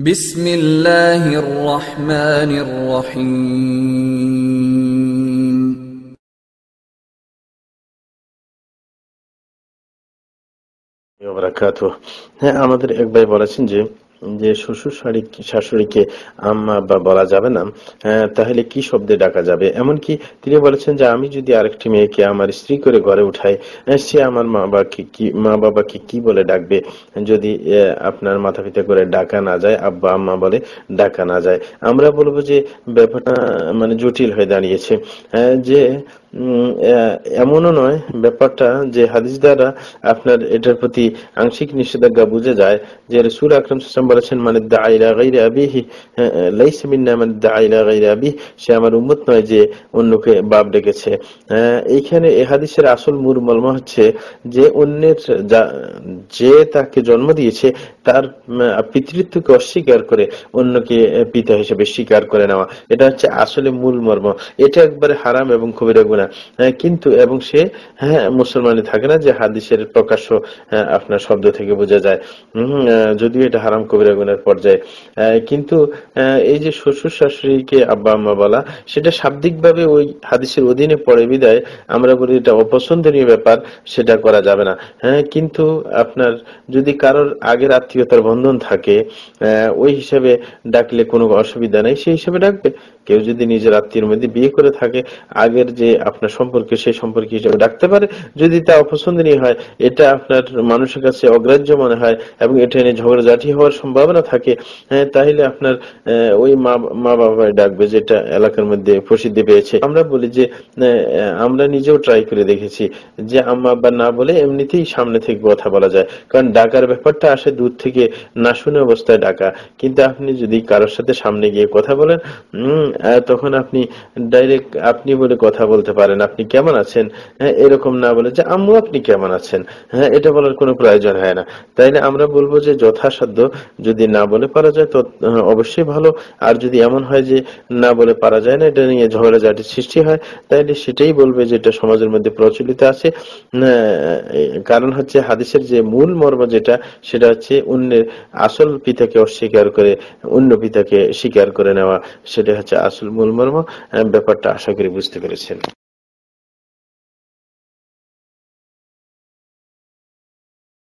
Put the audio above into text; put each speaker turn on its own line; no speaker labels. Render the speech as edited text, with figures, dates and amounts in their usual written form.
بسم الله الرحمن الرحيم
বারাকাতুহু। হ্যাঁ, আমাদের এক ভাই বলেছেন যে যে শ্বশুর শাশুড়িকে আম্মা বা বলা যাবে না, তাহলে কি শব্দে ডাকা যাবে? এমনকি তিনি বলেছেন যে আমি যদি আরেকটি মেয়েকে আমার স্ত্রী করে ঘরে উঠাই, সে আমার মা বাবাকে কি বলে ডাকবে? যদি আপনার মাথা পিতা করে ডাকা না যায়, আব্বা আম্মা বলে ডাকা না যায়, আমরা বলবো যে ব্যাপারটা মানে জটিল হয়ে দাঁড়িয়েছে। যে এমনও নয় ব্যাপারটা, যে হাদিস দ্বারা আপনার এটার প্রতি আংশিক নিষেধাজ্ঞা বুঝে যায়। যে রাসূল আকরাম সাল্লাল্লাহু আলাইহি ওয়াসাল্লাম বলেছেন, মানে দাআ ইলা গায়রি আবিহি লাইসা মিন্না মান দাআ ইলা গায়রি আবিহি, সে আমার উম্মত নয় যে অন্যকে বাপ ডেকেছে। এইখানে এই হাদিসের আসল মূল মর্ম হচ্ছে যে অন্যের যে তাকে জন্ম দিয়েছে তার পিতৃত্বকে অস্বীকার করে অন্যকে পিতা হিসেবে স্বীকার করে নেওয়া, এটা হচ্ছে আসলে মূল মর্ম। এটা একবারে হারাম এবং কবিরা গুনাহ। কিন্তু এবং সে মুসলমানই থাকে না, যে হাদিসের প্রকাশ্য আপনার শব্দ থেকে বোঝা যায়। যদিও এটা হারাম কবিরা গুনাহের পর্যায়ে। কিন্তু এই যে শ্বশুর শাশুড়িকে আব্বা আম্মা বলা, সেটা শাব্দিকভাবে ওই হাদিসের অধীনে পড়ে বিদায় আমরা বলি এটা অপছন্দনীয় ব্যাপার, সেটা করা যাবে না। কিন্তু আপনার যদি কারোর আগের আত্মীয়তার বন্ধন থাকে, ওই হিসাবে ডাকলে কোনো অসুবিধা নেই, সেই হিসাবে ডাকবে। কেউ যদি নিজের আত্মীয়ের মধ্যে বিয়ে করে থাকে, আগের যে আপনার সম্পর্কে সেই সম্পর্কে হিসেবে ডাকতে পারে। যদি তা অপছন্দনীয় হয়, এটা আপনার মানুষের কাছে অগ্রাহ্য মনে হয় এবং এটা নিয়ে ঝগড়াঝাটি হওয়ার সম্ভাবনা থাকে, তাহলে আপনার ওই মা বাবাই ডাকবে, যেটা এলাকার মধ্যে প্রসিদ্ধি পেয়েছে। আমরা বলি যে আমরা নিজেও ট্রাই করে দেখেছি যে আম্মা আব্বা না বলে এমনিতেই সামনে থেকে কথা বলা যায়, কারণ ডাকার ব্যাপারটা আসে দূর থেকে, না শুনে অবস্থায় ডাকা। কিন্তু আপনি যদি কারোর সাথে সামনে গিয়ে কথা বলেন, তখন আপনি ডাইরেক্ট আপনি বলে কথা বলতে পারেন, আপনি কেমন আছেন, এরকম না বলে যে আম্মু আপনি কেমন আছেন, এটা বলার কোনো প্রয়োজন হয় না। তাইলে আমরা বলবো যে যথাসাধ্য যদি না বলে পারা যায় তো অবশ্যই ভালো। আর যদি এমন হয় যে না বলে পারা যায় না, এটা নিয়ে ঝগড়াঝাটির সৃষ্টি হয়, তাইলে সেটাই বলবে যেটা সমাজের মধ্যে প্রচলিত আছে। কারণ হচ্ছে হাদিসের যে মূল মর্ম যেটা, সেটা হচ্ছে অন্যের আসল পিতাকে অস্বীকার করে অন্য পিতাকে স্বীকার করে নেওয়া, সেটা হচ্ছে আসল মূল মর্ম। ব্যাপারটা আশা করি বুঝতে পেরেছেন।